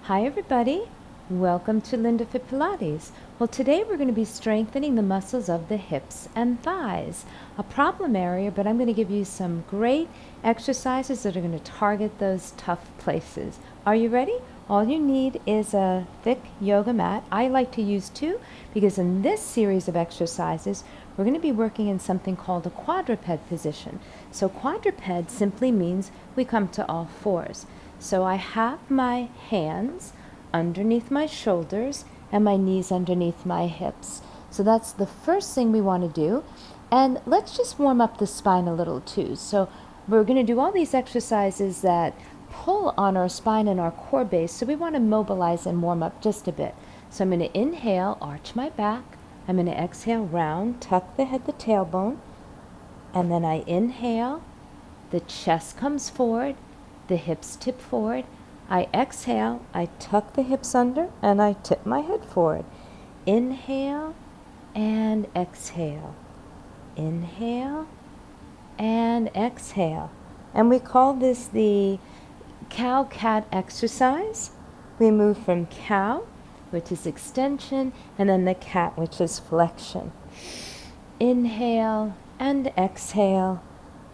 Hi everybody, welcome to LindaFit Pilates. Well, today we're going to be strengthening the muscles of the hips and thighs, a problem area, but I'm going to give you some great exercises that are going to target those tough places. Are you ready? All you need is a thick yoga mat. I like to use two because in this series of exercises we're going to be working in something called a quadruped position. So quadruped simply means we come to all fours. So I have my hands underneath my shoulders and my knees underneath my hips. So that's the first thing we want to do. And let's just warm up the spine a little too. So we're going to do all these exercises that pull on our spine and our core base. So we want to mobilize and warm up just a bit. So I'm going to inhale, arch my back. I'm going to exhale, round, tuck the head, the tailbone. And then I inhale, the chest comes forward. The hips tip forward. I exhale, I tuck the hips under, and I tip my head forward. Inhale and exhale. Inhale and exhale. And we call this the cow-cat exercise. We move from cow, which is extension, and then the cat, which is flexion. Inhale and exhale,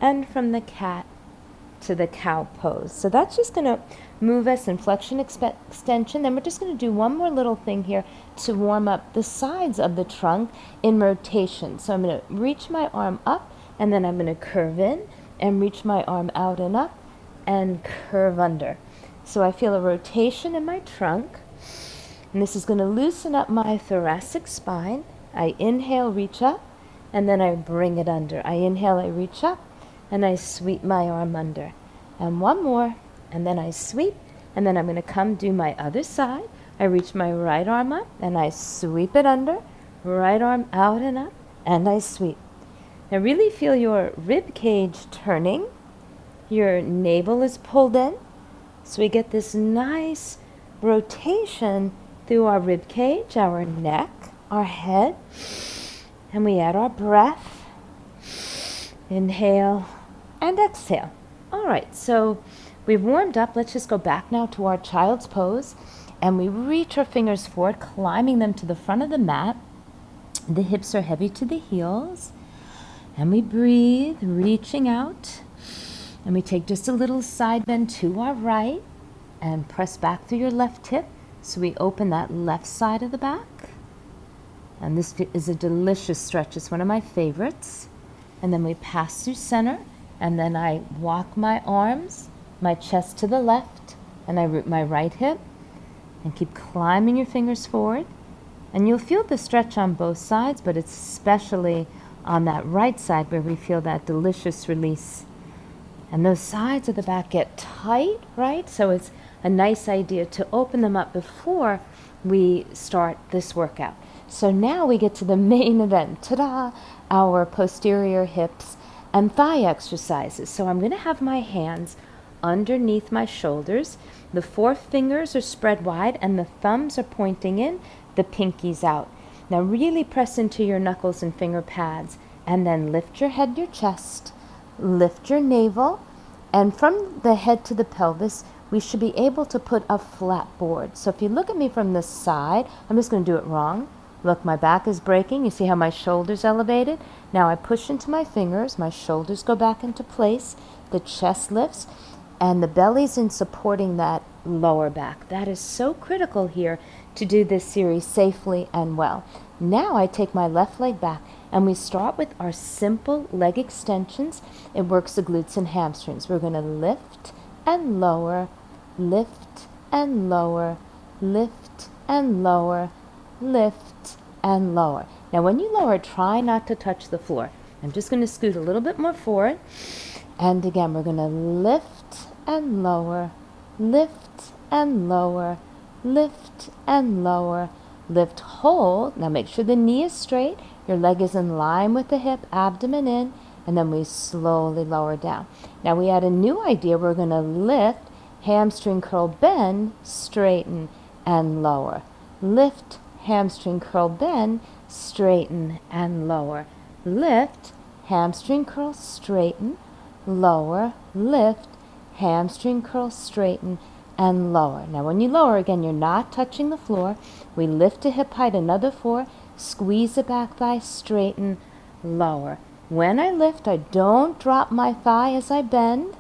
and from the cat to the cow pose. So that's just going to move us in flexion extension. Then we're just going to do one more little thing here to warm up the sides of the trunk in rotation. So I'm going to reach my arm up, and then I'm going to curve in and reach my arm out and up and curve under. So I feel a rotation in my trunk, and this is going to loosen up my thoracic spine. I inhale, reach up, and then I bring it under. I inhale, I reach up, and I sweep my arm under. And one more, and then I sweep, and then I'm going to come do my other side. I reach my right arm up, and I sweep it under, right arm out and up, and I sweep. Now really feel your rib cage turning. Your navel is pulled in, so we get this nice rotation through our rib cage, our neck, our head, and we add our breath. Inhale and exhale. All right, so we've warmed up. Let's just go back now to our child's pose, and we reach our fingers forward, climbing them to the front of the mat. The hips are heavy to the heels, and we breathe, reaching out, and we take just a little side bend to our right and press back through your left hip, so we open that left side of the back. And this is a delicious stretch. It's one of my favorites. And then we pass through center, and then I walk my arms, my chest to the left, and I root my right hip, and keep climbing your fingers forward. And you'll feel the stretch on both sides, but it's especially on that right side where we feel that delicious release. And those sides of the back get tight, right? So it's a nice idea to open them up before we start this workout. So now we get to the main event. Ta-da! Our posterior hips and thigh exercises. So I'm going to have my hands underneath my shoulders. The four fingers are spread wide and the thumbs are pointing in, the pinkies out. Now really press into your knuckles and finger pads, and then lift your head, your chest, lift your navel, and from the head to the pelvis, we should be able to put a flat board. So if you look at me from the side, I'm just going to do it wrong. Look, my back is breaking. You see how my shoulder's elevated? Now I push into my fingers. My shoulders go back into place. The chest lifts. And the belly's in supporting that lower back. That is so critical here to do this series safely and well. Now I take my left leg back, and we start with our simple leg extensions. It works the glutes and hamstrings. We're going to lift and lower, lift and lower, lift and lower, lift and lower. Now when you lower, try not to touch the floor. I'm just going to scoot a little bit more forward. And again, we're going to lift and lower, lift and lower, lift and lower, lift, hold. Now make sure the knee is straight. Your leg is in line with the hip, abdomen in, and then we slowly lower down. Now we add a new idea. We're going to lift, hamstring curl, bend, straighten, and lower. Lift, hamstring curl, bend, straighten, and lower. Lift, hamstring curl, straighten, lower, lift, hamstring curl, straighten, and lower. Now when you lower, again, you're not touching the floor. We lift to hip height, another 4, squeeze the back thigh, straighten, lower. When I lift, I don't drop my thigh as I bend,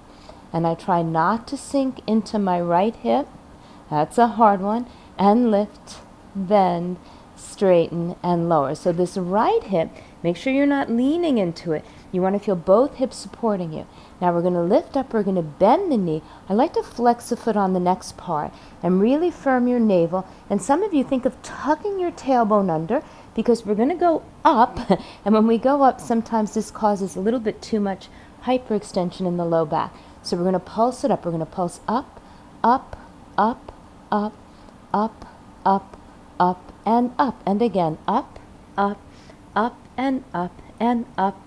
and I try not to sink into my right hip. That's a hard one. And lift, bend, straighten, and lower. So this right hip, make sure you're not leaning into it. You want to feel both hips supporting you. Now we're going to lift up, we're going to bend the knee. I like to flex the foot on the next part and really firm your navel. And some of you think of tucking your tailbone under, because we're going to go up. And when we go up, sometimes this causes a little bit too much hyperextension in the low back. So we're going to pulse it up. We're going to pulse up, up, up, up, up, up, up, and up. And again, up, up, up, and up, and up,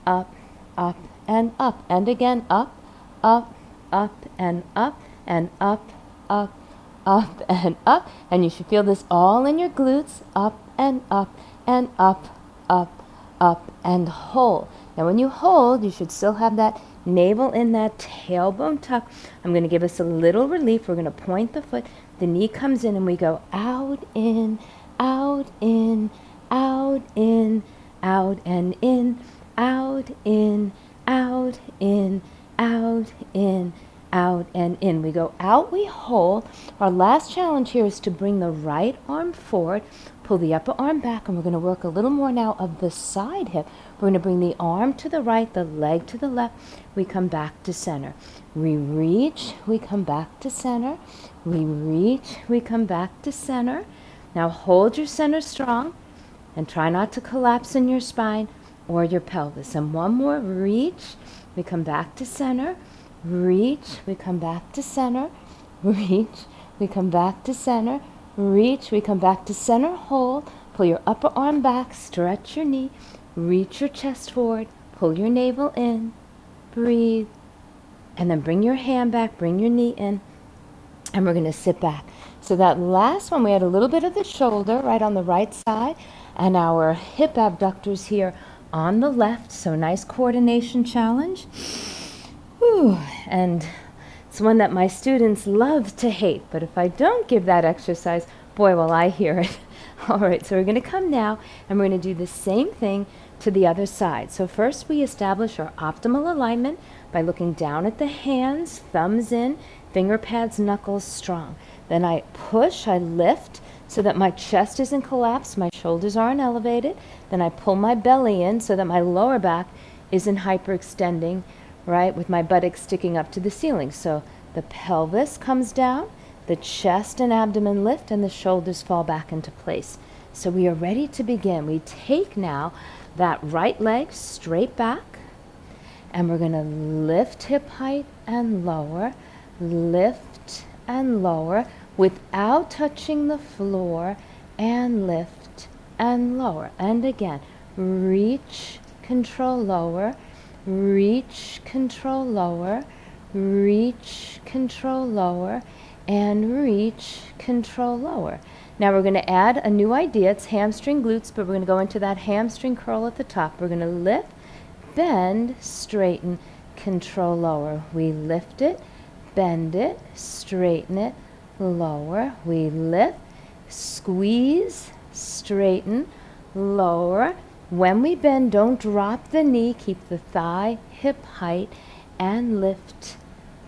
up, up, and up. And again, up, up, up, and up, and up, up, up, and up. And you should feel this all in your glutes, up and up, and up, up, up, and hold. Now when you hold, you should still have that navel in that tailbone tuck. I'm going to give us a little relief. We're going to point the foot. The knee comes in and we go out, in, out, in, out, in, out, and in, out, in, out, in, out, in, out, and in. We go out, we hold. Our last challenge here is to bring the right arm forward, pull the upper arm back, and we're going to work a little more now of the side hip. We're going to bring the arm to the right, the leg to the left. We come back to center. We reach, we come back to center. We reach, we come back to center. Now hold your center strong and try not to collapse in your spine or your pelvis. And one more, reach, we come back to center. Reach, we come back to center. Reach, we come back to center. Reach, we come back to center, hold. Pull your upper arm back, stretch your knee. Reach your chest forward, pull your navel in, breathe, and then bring your hand back, bring your knee in, and we're going to sit back. So that last one, we had a little bit of the shoulder right on the right side, and our hip abductors here on the left. So nice coordination challenge. Whew. And it's one that my students love to hate, but if I don't give that exercise, boy, will I hear it. All right, so we're going to come now, and we're going to do the same thing to the other side. So first we establish our optimal alignment by looking down at the hands, thumbs in, finger pads, knuckles strong. Then I push, I lift so that my chest isn't collapsed, my shoulders aren't elevated. Then I pull my belly in so that my lower back isn't hyperextending, right, with my buttocks sticking up to the ceiling. So the pelvis comes down, the chest and abdomen lift, and the shoulders fall back into place. So we are ready to begin. We take now that right leg straight back, and we're going to lift hip height and lower, lift and lower without touching the floor, and lift and lower. And again, reach, control, lower, reach, control, lower, reach, control, lower, and reach, control, lower. Now we're going to add a new idea. It's hamstring glutes, but we're going to go into that hamstring curl at the top. We're going to lift, bend, straighten, control, lower. We lift it, bend it, straighten it, lower. We lift, squeeze, straighten, lower. When we bend, don't drop the knee. Keep the thigh hip height, and lift,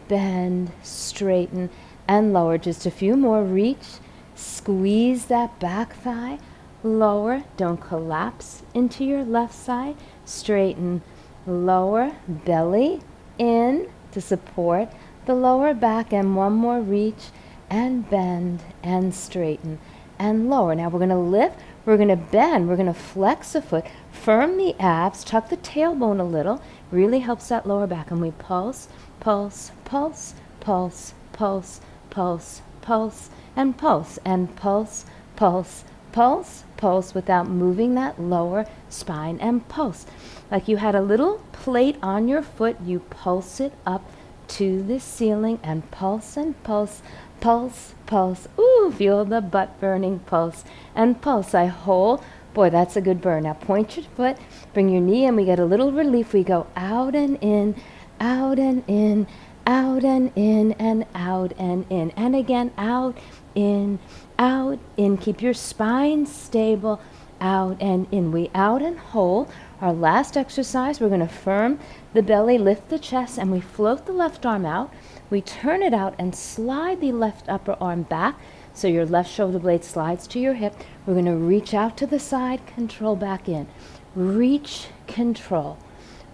bend, straighten, and lower. Just a few more. Reach, squeeze that back thigh, lower. Don't collapse into your left side. Straighten, lower, belly in to support the lower back, and one more. Reach and bend and straighten and lower. Now we're going to lift, we're going to bend, we're going to flex the foot, firm the abs, tuck the tailbone a little. Really helps that lower back. And we pulse, pulse, pulse, pulse, pulse, pulse, pulse, and pulse, and pulse, pulse, pulse, pulse without moving that lower spine, and pulse. Like you had a little plate on your foot, you pulse it up to the ceiling, and pulse and pulse, pulse, pulse. Ooh, feel the butt burning, pulse and pulse. I hold. Boy, that's a good burn. Now point your foot, bring your knee in. We get a little relief. We go out and in, out and in, out and in and out and in. And again, out, in, out, in. Keep your spine stable, out and in. We out and hold. Our last exercise, we're going to firm the belly, lift the chest, and we float the left arm out. We turn it out and slide the left upper arm back so your left shoulder blade slides to your hip. We're going to reach out to the side, control back in. Reach, control.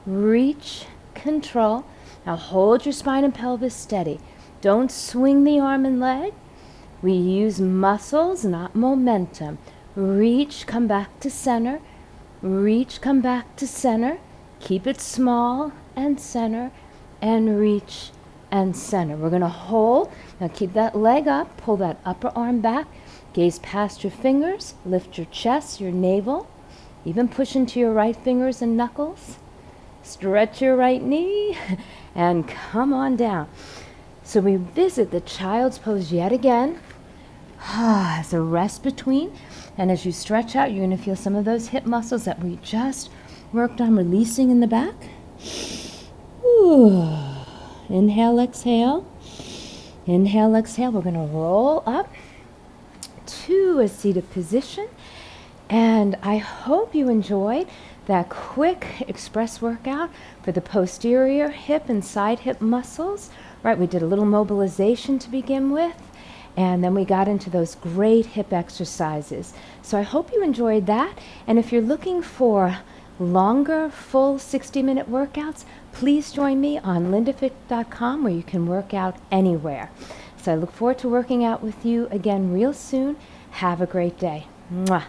Reach, control. Now hold your spine and pelvis steady. Don't swing the arm and leg. We use muscles, not momentum. Reach, come back to center. Reach, come back to center. Keep it small and center, and reach and center. We're going to hold. Now keep that leg up. Pull that upper arm back. Gaze past your fingers. Lift your chest, your navel. Even push into your right fingers and knuckles. Stretch your right knee and come on down. So we visit the child's pose yet again. As a rest between. And as you stretch out, you're going to feel some of those hip muscles that we just worked on releasing in the back. Ooh. Inhale, exhale. Inhale, exhale. We're going to roll up to a seated position. And I hope you enjoyed that quick express workout for the posterior hip and side hip muscles. Right, we did a little mobilization to begin with, and then we got into those great hip exercises. So I hope you enjoyed that. And if you're looking for longer, full 60-minute workouts, please join me on LindaFit.com where you can work out anywhere. So I look forward to working out with you again real soon. Have a great day. Mwah.